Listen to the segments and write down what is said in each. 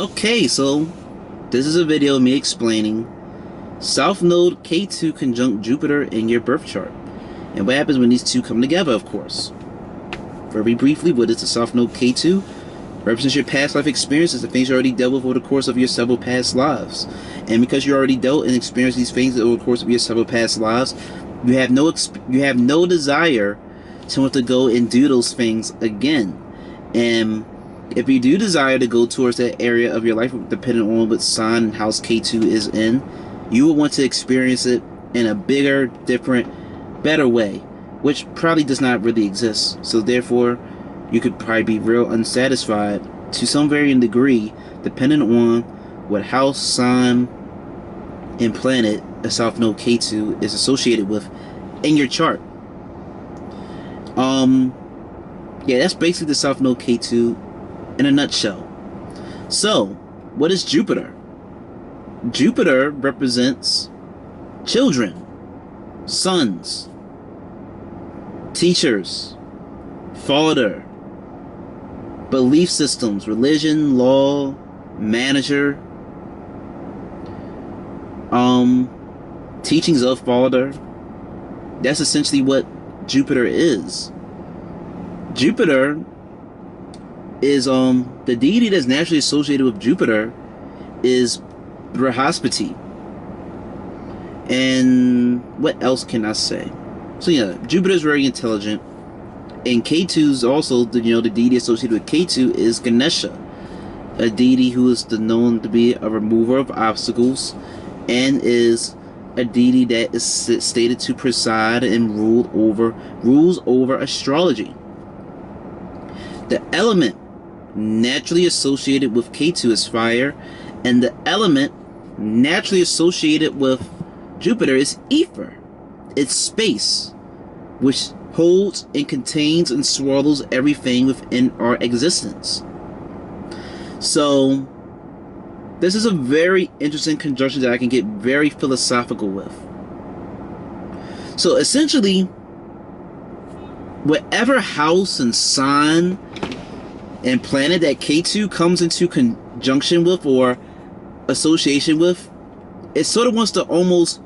Okay, so this is a video of me explaining South Node K2 conjunct Jupiter in your birth chart. And what happens when these two come together, of course. Very briefly, what is the South Node K2? Represents your past life experiences, the things you already dealt with over the course of your several past lives. And because you already dealt and experienced these things over the course of your several past lives, you have no desire to want to go and do those things again. And if you do desire to go towards that area of your life, depending on what sign and house K2 is in, you will want to experience it in a bigger, different, better way, which probably does not really exist. So therefore, you could probably be real unsatisfied to some varying degree, depending on what house, sign, and planet a South Node K2 is associated with in your chart. Yeah, that's basically the South Node K2 in a nutshell. So, what is Jupiter? Jupiter represents children, sons, teachers, father, belief systems, religion, law, manager, teachings of father. That's essentially what Jupiter is. Jupiter is the deity that's naturally associated with Jupiter is Brihaspati. And what else can I say? So yeah, Jupiter is very intelligent, and K2's also the deity associated with K2 is Ganesha, a deity who is known to be a remover of obstacles, and is a deity that is stated to preside and rules over astrology. The element naturally associated with K2 is fire, and the element naturally associated with Jupiter is ether. It's space, which holds and contains and swallows everything within our existence. So this is a very interesting conjunction that I can get very philosophical with. So essentially, whatever house and sign and planet that K2 comes into conjunction with or association with, it sort of wants to almost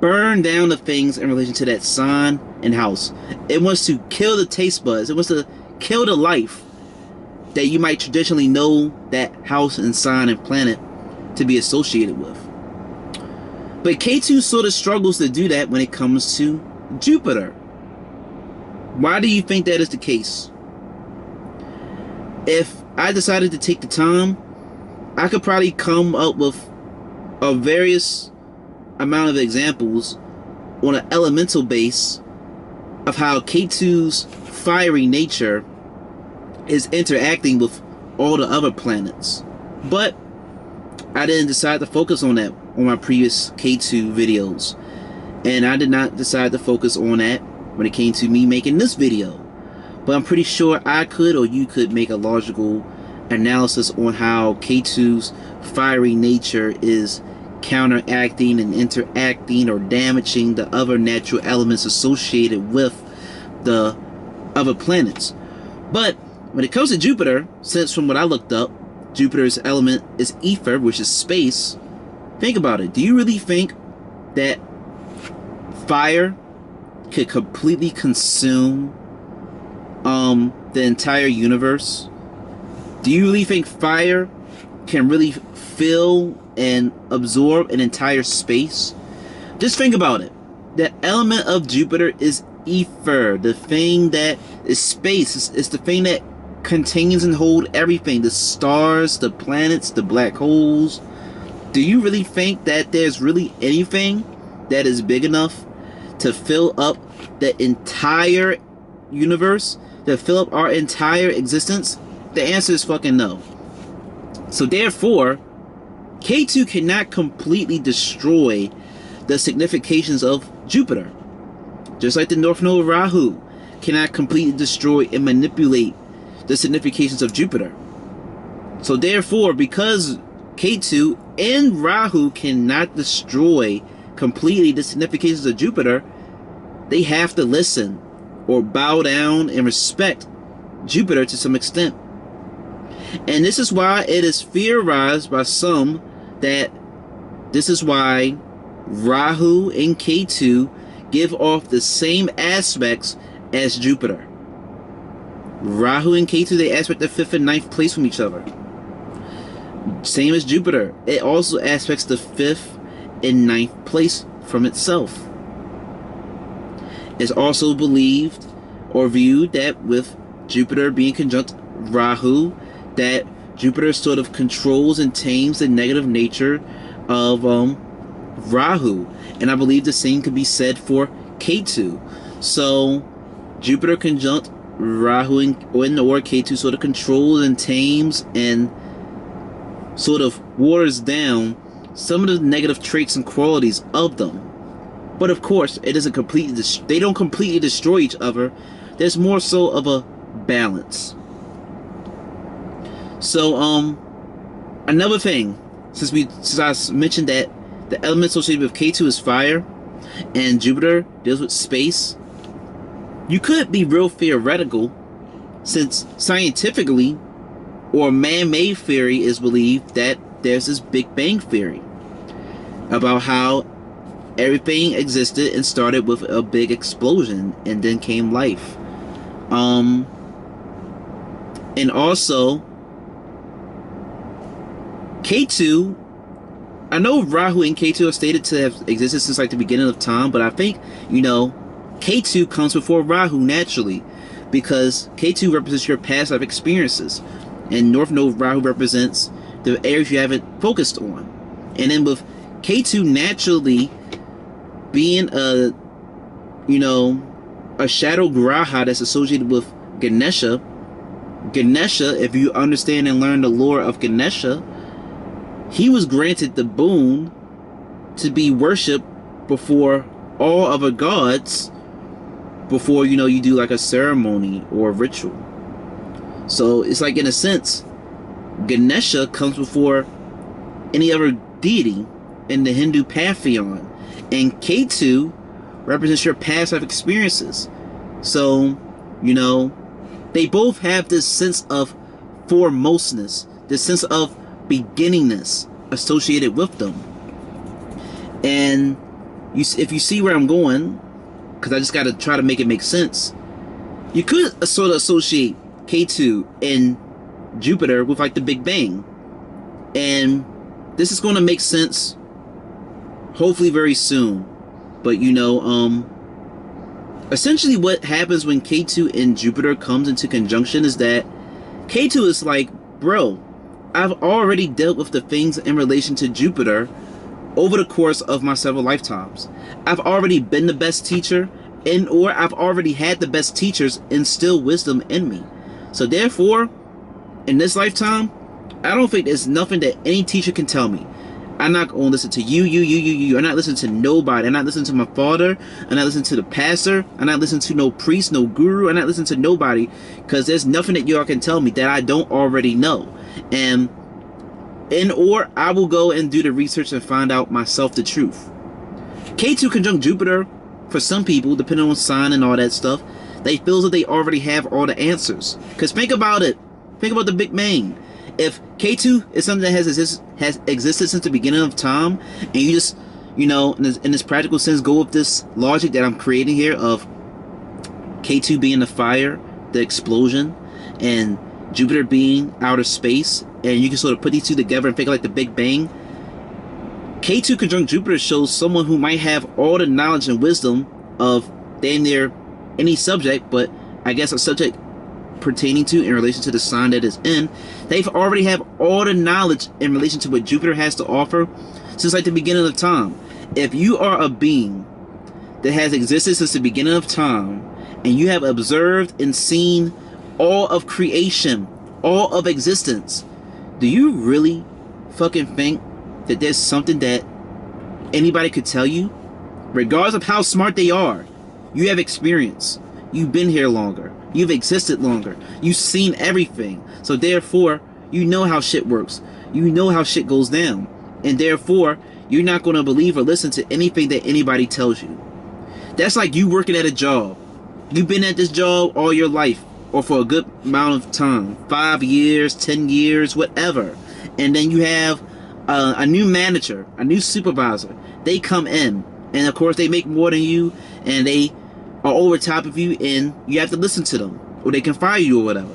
burn down the things in relation to that sign and house. It wants to kill the taste buds. It wants to kill the life that you might traditionally know that house and sign and planet to be associated with. But K2 sort of struggles to do that when it comes to Jupiter. Why do you think that is the case? If I decided to take the time, I could probably come up with a various amount of examples on an elemental base of how K2's fiery nature is interacting with all the other planets. But I didn't decide to focus on that on my previous K2 videos, and I did not decide to focus on that when it came to me making this video. But I'm pretty sure I could, or you could, make a logical analysis on how K2's fiery nature is counteracting and interacting or damaging the other natural elements associated with the other planets. But when it comes to Jupiter, since from what I looked up, Jupiter's element is ether, which is space, think about it. Do you really think that fire could completely consume the entire universe? Do you really think fire can really fill and absorb an entire space? Just think about it. The element of Jupiter is ether, the thing that is space. It's the thing that contains and holds everything, the stars, the planets, the black holes. Do you really think that there's really anything that is big enough to fill up the entire universe, to fill up our entire existence? The answer is fucking no. So therefore, K2 cannot completely destroy the significations of Jupiter. Just like the North Node of Rahu cannot completely destroy and manipulate the significations of Jupiter. So therefore, because Ketu and Rahu cannot destroy completely the significations of Jupiter, they have to listen or bow down and respect Jupiter to some extent. And this is why it is theorized by some that this is why Rahu and Ketu give off the same aspects as Jupiter. Rahu and Ketu, they aspect the 5th and 9th place from each other. Same as Jupiter. It also aspects the 5th and 9th place from itself. It's also believed or viewed that with Jupiter being conjunct Rahu, that Jupiter sort of controls and tames the negative nature of Rahu. And I believe the same could be said for Ketu. So Jupiter conjunct Rahu or Ketu sort of controls and tames and sort of waters down some of the negative traits and qualities of them. But of course, it isn't completely. They don't completely destroy each other. There's more so of a balance. So another thing, since I mentioned that the element associated with Ketu is fire, and Jupiter deals with space, you could be real theoretical, since scientifically or man-made theory is believed that there's this Big Bang theory about how everything existed and started with a big explosion and then came life. And also Ketu, I know Rahu and Ketu are stated to have existed since like the beginning of time, but I think, Ketu comes before Rahu naturally, because Ketu represents your past life experiences, and North Node Rahu represents the areas you haven't focused on. And then with Ketu naturally being a shadow graha that's associated with Ganesha, if you understand and learn the lore of Ganesha, he was granted the boon to be worshipped before all other gods before you do like a ceremony or a ritual. So it's like, in a sense, Ganesha comes before any other deity in the Hindu pantheon, and Ketu represents your past life experiences. So they both have this sense of foremostness, this sense of beginningness associated with them. And if you see where I'm going, because I just got to try to make it make sense, you could sort of associate Ketu and Jupiter with like the Big Bang. And this is going to make sense hopefully very soon. But essentially what happens when Ketu and Jupiter comes into conjunction is that Ketu is like, bro, I've already dealt with the things in relation to Jupiter over the course of my several lifetimes. I've already been the best teacher, or I've already had the best teachers instill wisdom in me. So therefore, in this lifetime, I don't think there's nothing that any teacher can tell me. I'm not going to listen to you. I'm not listening to nobody. I'm not listening to my father. I'm not listening to the pastor. I'm not listening to no priest, no guru. I'm not listening to nobody, because there's nothing that y'all can tell me that I don't already know. Or I will go and do the research and find out myself the truth. Ketu conjunct Jupiter, for some people, depending on sign and all that stuff, they feel that they already have all the answers. Because think about it. Think about the Big Bang. If Ketu is something that has existed since the beginning of time, and you just, in this practical sense, go with this logic that I'm creating here of Ketu being the fire, the explosion, and Jupiter being outer space, and you can sort of put these two together and think like the Big Bang. Ketu conjunct Jupiter shows someone who might have all the knowledge and wisdom of damn near any subject, but I guess a subject pertaining to in relation to the sign that is in. They've already have all the knowledge in relation to what Jupiter has to offer since like the beginning of time. If you are a being that has existed since the beginning of time, and you have observed and seen all of creation, all of existence, do you really fucking think that there's something that anybody could tell you? Regardless of how smart they are, you have experience. You've been here longer. You've existed longer. You've seen everything. So therefore, you know how shit works. You know how shit goes down. And therefore, you're not going to believe or listen to anything that anybody tells you. That's like you working at a job. You've been at this job all your life. or for a good amount of time, 5 years, 10 years, whatever. And then you have a new manager, a new supervisor. They come in, and of course they make more than you, and they are over top of you, and you have to listen to them, or they can fire you or whatever.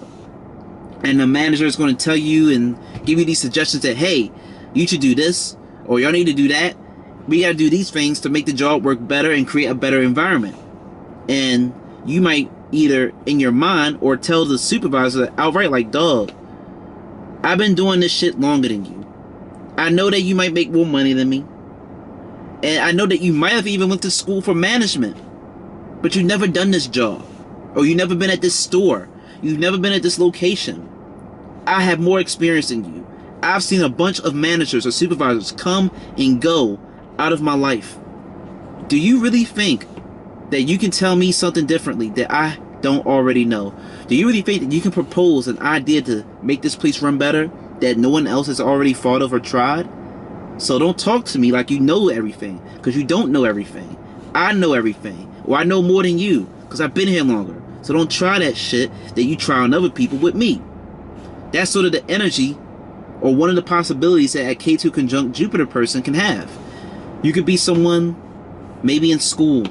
And the manager is going to tell you and give you these suggestions that, hey, you should do this, or y'all need to do that. We got to do these things to make the job work better and create a better environment. And you might either in your mind or tell the supervisor outright, like, dog, I've been doing this shit longer than you. I know that you might make more money than me, and I know that you might have even went to school for management, but you've never done this job, or you've never been at this store, you've never been at this location. I have more experience than you. I've seen a bunch of managers or supervisors come and go out of my life. Do you really think that you can tell me something differently that I don't already know? Do you really think that you can propose an idea to make this place run better that no one else has already thought of or tried? So don't talk to me like you know everything, because you don't know everything. I know everything, or I know more than you, because I've been here longer. So don't try that shit that you try on other people with me. That's sort of the energy, or one of the possibilities that a Ketu conjunct Jupiter person can have. You could be someone maybe in school,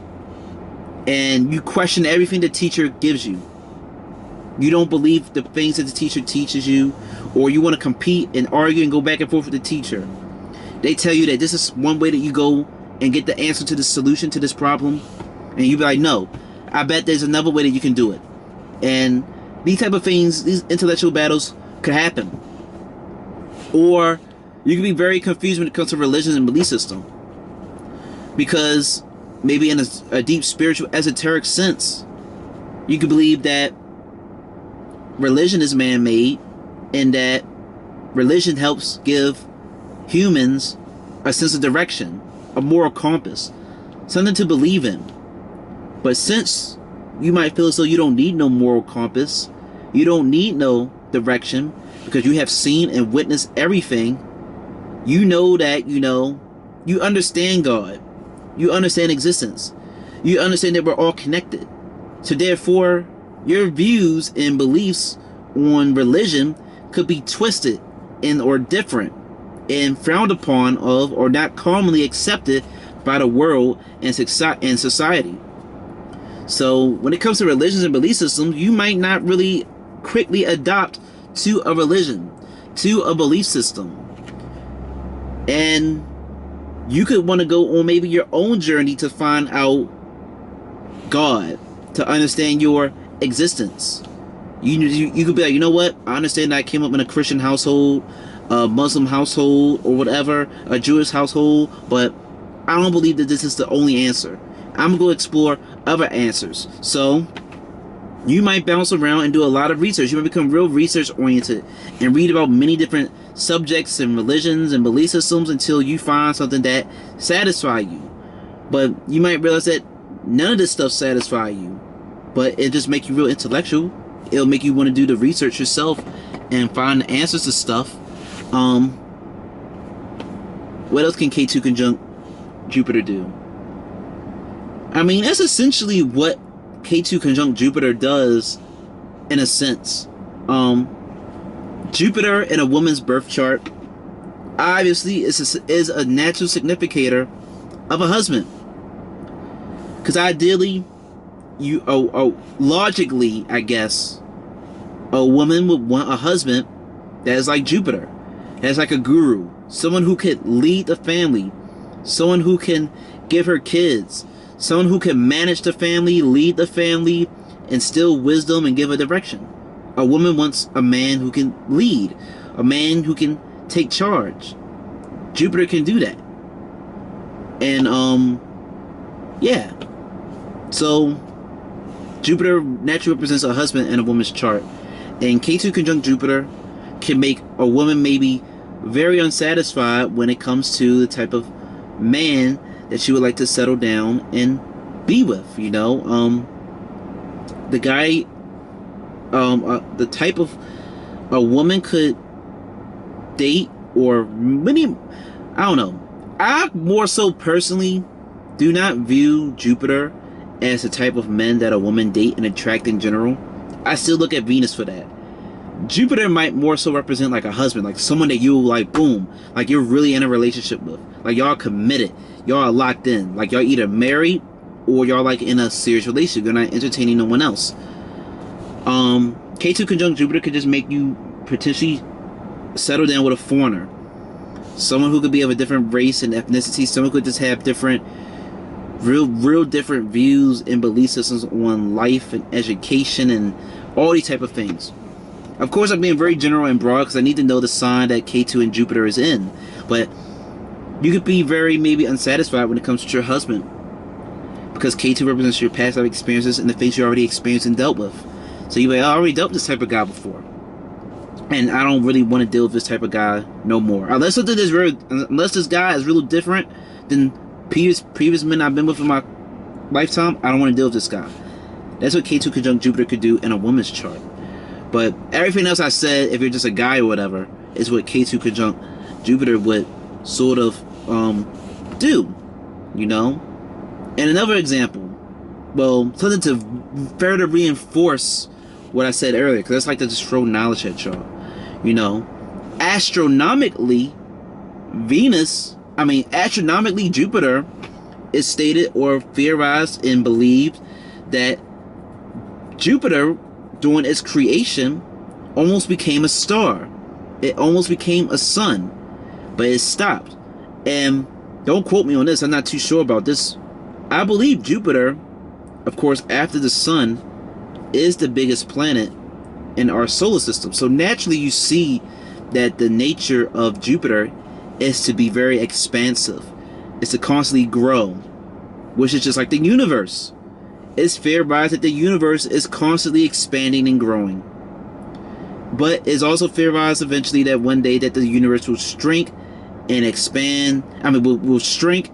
and you question everything the teacher gives you. You don't believe the things that the teacher teaches you, or you want to compete and argue and go back and forth with the teacher. They tell you that this is one way that you go and get the answer to the solution to this problem, and you be like, no, I bet there's another way that you can do it. And these type of things, these intellectual battles could happen. Or you can be very confused when it comes to religion and belief system, because maybe in a deep spiritual esoteric sense, you could believe that religion is man-made, and that religion helps give humans a sense of direction, a moral compass, something to believe in. But since you might feel as though you don't need no moral compass, you don't need no direction, because you have seen and witnessed everything, you know that, you understand God, you understand existence, you understand that we're all connected. So therefore, your views and beliefs on religion could be twisted and or different and frowned upon of, or not commonly accepted by the world and society. So when it comes to religions and belief systems, you might not really quickly adopt to a religion, to a belief system. And you could want to go on maybe your own journey to find out God, to understand your existence. You could be like, you know what? I understand that I came up in a Christian household, a Muslim household, or whatever, a Jewish household, but I don't believe that this is the only answer. I'm going to go explore other answers. So you might bounce around and do a lot of research. You might become real research oriented and read about many different subjects and religions and belief systems until you find something that satisfies you. But you might realize that none of this stuff satisfies you, but it just makes you real intellectual. It'll make you want to do the research yourself and find the answers to stuff. What else can Ketu conjunct Jupiter do? I mean, that's essentially what Ketu conjunct Jupiter does, in a sense. Jupiter in a woman's birth chart obviously is a natural significator of a husband, because ideally, logically, I guess, a woman would want a husband that is like Jupiter, that's like a guru, someone who could lead the family, someone who can give her kids, someone who can manage the family, lead the family, instill wisdom and give a direction. A woman wants a man who can lead, a man who can take charge. Jupiter can do that. And yeah. So Jupiter naturally represents a husband in a woman's chart, and Ketu conjunct Jupiter can make a woman maybe very unsatisfied when it comes to the type of man that she would like to settle down and be with. The guy, the type of a woman could date, or many, I don't know. I more so personally do not view Jupiter as the type of men that a woman date and attract in general. I still look at Venus for that. Jupiter might more so represent like a husband, like someone that you like, boom, like you're really in a relationship with, like y'all committed, y'all are locked in, like y'all either married or y'all like in a serious relationship. You're not entertaining no one else. Ketu conjunct Jupiter could just make you potentially settle down with a foreigner, someone who could be of a different race and ethnicity, someone who could just have different, real different views and belief systems on life and education and all these type of things. Of course, I'm being very general and broad because I need to know the sign that Ketu and Jupiter is in. But you could be very maybe unsatisfied when it comes to your husband, because Ketu represents your past life experiences and the things you already experienced and dealt with. So you may already dealt with this type of guy before, and I don't really want to deal with this type of guy no more. Unless this guy is really different than previous men I've been with in my lifetime, I don't want to deal with this guy. That's what Ketu conjunct Jupiter could do in a woman's chart. But everything else I said, if you're just a guy or whatever, is what Ketu conjunct Jupiter would sort of do, you know? And another example, well, something to further reinforce what I said earlier, because that's like to just throw knowledge at y'all, you know? Astronomically, Jupiter is stated or theorized and believed that Jupiter, during its creation, almost became a star. It almost became a sun, but it stopped. And don't quote me on this, I'm not too sure about this. I believe Jupiter, of course, after the sun, is the biggest planet in our solar system. So naturally you see that the nature of Jupiter is to be very expansive. It's to constantly grow, which is just like the universe. It's theorized that the universe is constantly expanding and growing. But it's also theorized eventually that one day that the universe will shrink and expand. Will shrink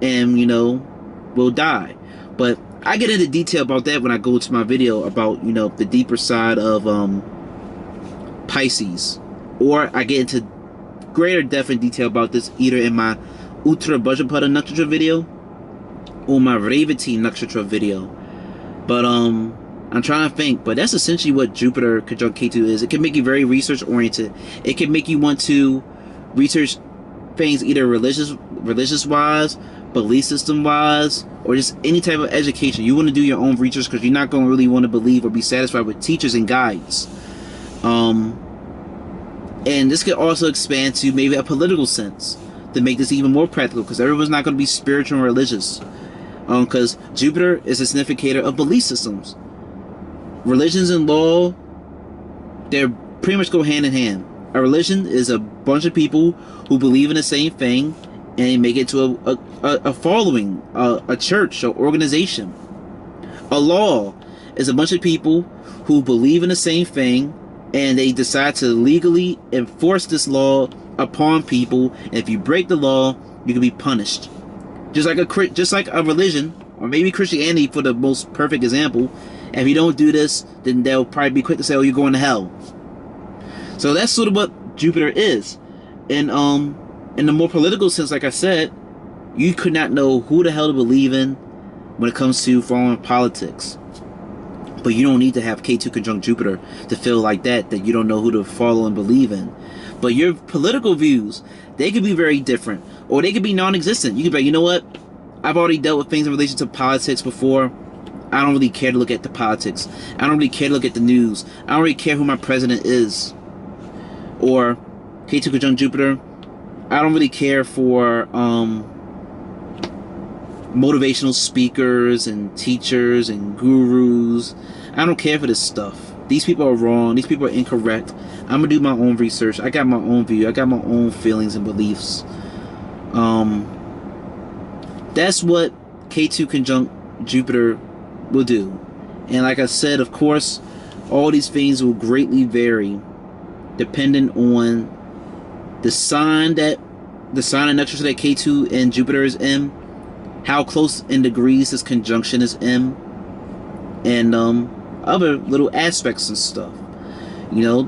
and, you know, will die. But I get into detail about that when I go to my video about, you know, the deeper side of Pisces. Or I get into greater depth and detail about this either in my Uttara Bhadrapada Nakshatra video or my Revati Nakshatra video. But I'm trying to think, but that's essentially what Jupiter conjunct Ketu is. It can make you very research oriented. It can make you want to research things either religious wise, belief system wise, or just any type of education. You want to do your own research because you're not going to really want to believe or be satisfied with teachers and guides. And this could also expand to maybe a political sense to make this even more practical, because everyone's not going to be spiritual and religious. Because Jupiter is a significator of belief systems. Religions and law, they're pretty much go hand in hand. A religion is a bunch of people who believe in the same thing and they make it to a following, a church, or organization. A law is a bunch of people who believe in the same thing and they decide to legally enforce this law upon people. And if you break the law, you can be punished. Just like a religion, or maybe Christianity for the most perfect example. If you don't do this, then they'll probably be quick to say, "Oh, you're going to hell." So that's sort of what Jupiter is. And in the more political sense, like I said, you could not know who the hell to believe in when it comes to following politics. But you don't need to have Ketu conjunct Jupiter to feel like that you don't know who to follow and believe in. But your political views, they could be very different, or they could be non-existent. You could be like, you know what? I've already dealt with things in relation to politics before. I don't really care to look at the politics. I don't really care to look at the news. I don't really care who my president is. Or Ketu conjunct Jupiter, I don't really care for motivational speakers and teachers and gurus. I don't care for this stuff. These people are wrong. These people are incorrect. I'm gonna do my own research. I got my own view. I got my own feelings and beliefs. That's what Ketu conjunct Jupiter will do. And like I said, of course, all these things will greatly vary depending on the sign and nexus that Ketu and Jupiter is in, how close in degrees this conjunction is in, and other little aspects and stuff. You know,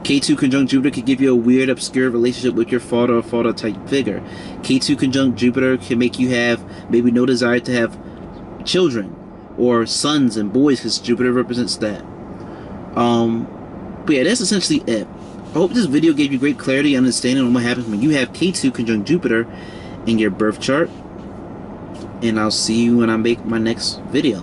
Ketu conjunct Jupiter could give you a weird, obscure relationship with your father or father type figure. Ketu conjunct Jupiter can make you have maybe no desire to have children or sons and boys, because Jupiter represents that. But yeah, that's essentially it. I hope this video gave you great clarity and understanding on what happens when you have K2 conjunct Jupiter in your birth chart. And I'll see you when I make my next video.